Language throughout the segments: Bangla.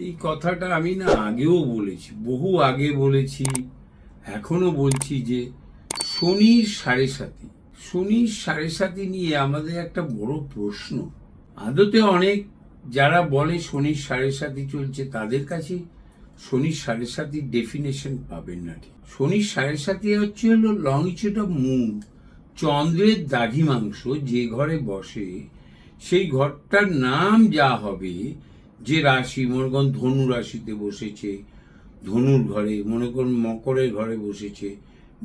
এই কথাটা আমি না আগেও বলেছি, বহু আগে বলেছি, এখনো বলছি যে শনির সাড়ে সাতি, শনির সাড়ে সাতি নিয়ে আমাদের একটা বড় প্রশ্ন। আদতে অনেক যারা বলে শনির সাড়ে সাতি চলছে তাদের কাছে শনির সাড়ে সাতির ডেফিনেশন পাবেন না। ঠিক শনির সাড়ে সাতি হলো লংজিটিউড অফ মুন, চন্দ্রের দ্রাঘিমাংশ যে ঘরে বসে সেই ঘরটার নাম যা হবে, যে রাশি মনে করুন ধনু রাশিতে বসেছে, ধনুর ঘরে, মনে করুন মকরের ঘরে বসেছে,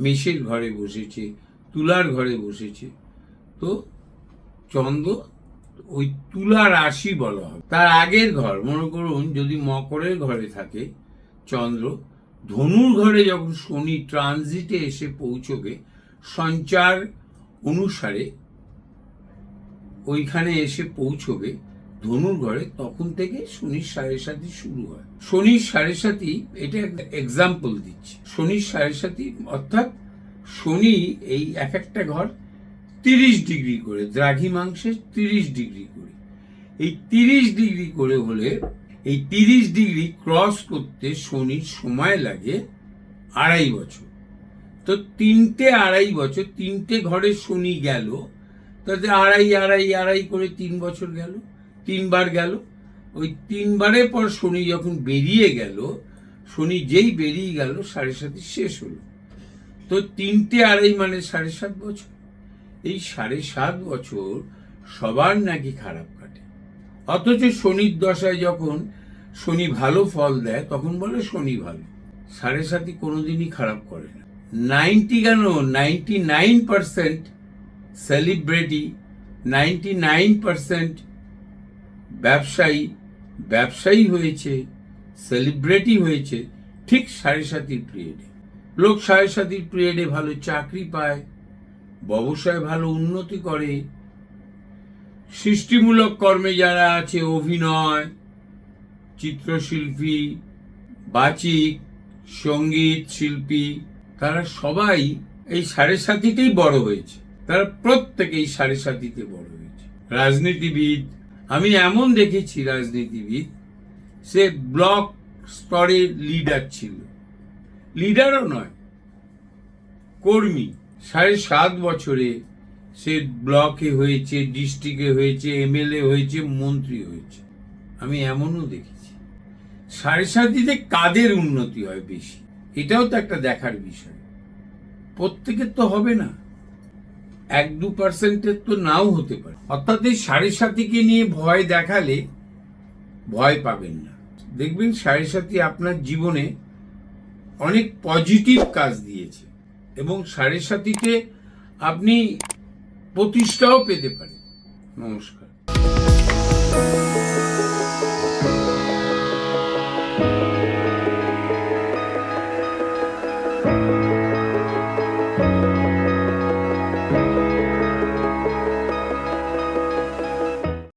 মেষের ঘরে বসেছে, তুলার ঘরে বসেছে, তো চন্দ্র ওই তুলা রাশি বলা হবে। তার আগের ঘর মনে করুন যদি মকরের ঘরে থাকে চন্দ্র, ধনুর ঘরে যখন শনি ট্রানজিটে এসে পৌঁছবে সঞ্চার অনুসারে ওইখানে এসে পৌঁছবে ধনুর ঘরে, তখন থেকে শনির সাড়ে সাতি শুরু হয়। শনির সাড়ে সাতি, এটা একটা এক্সাম্পল দিচ্ছি। শনির সাড়ে সাতি অর্থাৎ শনি এই এক একটা ঘর 30 ডিগ্রি করে, দ্রাঘিমাংশে 30 ডিগ্রি করে, এই 30 ডিগ্রি করে হলে এই 30 ডিগ্রি ক্রস করতে শনির সময় লাগে 2.5 বছর। তো 2.5 বছর, 3টে ঘরে শনি গেল, তাতে 2.5 করে 3 বছর গেল, 3বার গেল। ওই 3বারের পর শনি যখন বেরিয়ে গেল, শনি যেই বেরিয়ে গেল সাড়ে সাতি শেষ হলো। তো 3.5 মানে 7.5 বছর। এই 7.5 বছর সবার নাকি খারাপ কাটে, অথচ শনির দশায় যখন শনি ভালো ফল দেয় তখন বলে শনি ভালো। সাড়ে সাতি কোনোদিনই খারাপ করে না। 99% সেলিব্রিটি, 99% ব্যবসায়ী হয়েছে, সেলিব্রিটি হয়েছে ঠিক সাড়ে সাতির পিরিয়ডে। লোক সাড়ে সাতির পিরিয়ডে ভালো চাকরি পায়, ব্যবসায় ভালো উন্নতি করে, সৃষ্টিমূলক কর্মে যারা আছে, অভিনয়, চিত্রশিল্পী, বাচিক, সঙ্গীত শিল্পী, তারা সবাই এই সাড়ে সাতিতেই বড় হয়েছে। তারা প্রত্যেকেই সাড়ে সাতিতে বড় হয়েছে। রাজনীতিবিদ, আমি এমন দেখেছি রাজনীতিবিদ, সে ব্লক স্তরের লিডার ছিল, লিডারও নয়, কর্মী, 7.5 বছরে সে ব্লকে হয়েছে, ডিস্ট্রিক্টে হয়েছে, এমএলএ হয়েছে, মন্ত্রী হয়েছে। আমি এমনও দেখেছি। সাড়ে সাতিতে কাদের উন্নতি হয় বেশি, এটাও তো একটা দেখার বিষয়। প্রত্যেকের তো হবে না, 1-2%-এর তো নাও হতে পারে। অর্থাৎ এই সাড়ে সাতিকে নিয়ে ভয় দেখালে ভয় পাবেন না। দেখবেন সাড়ে সাতি আপনার জীবনে অনেক পজিটিভ কাজ দিয়েছে এবং সাড়ে সাতিতে আপনি প্রতিষ্ঠাও পেতে পারেন। নমস্কার।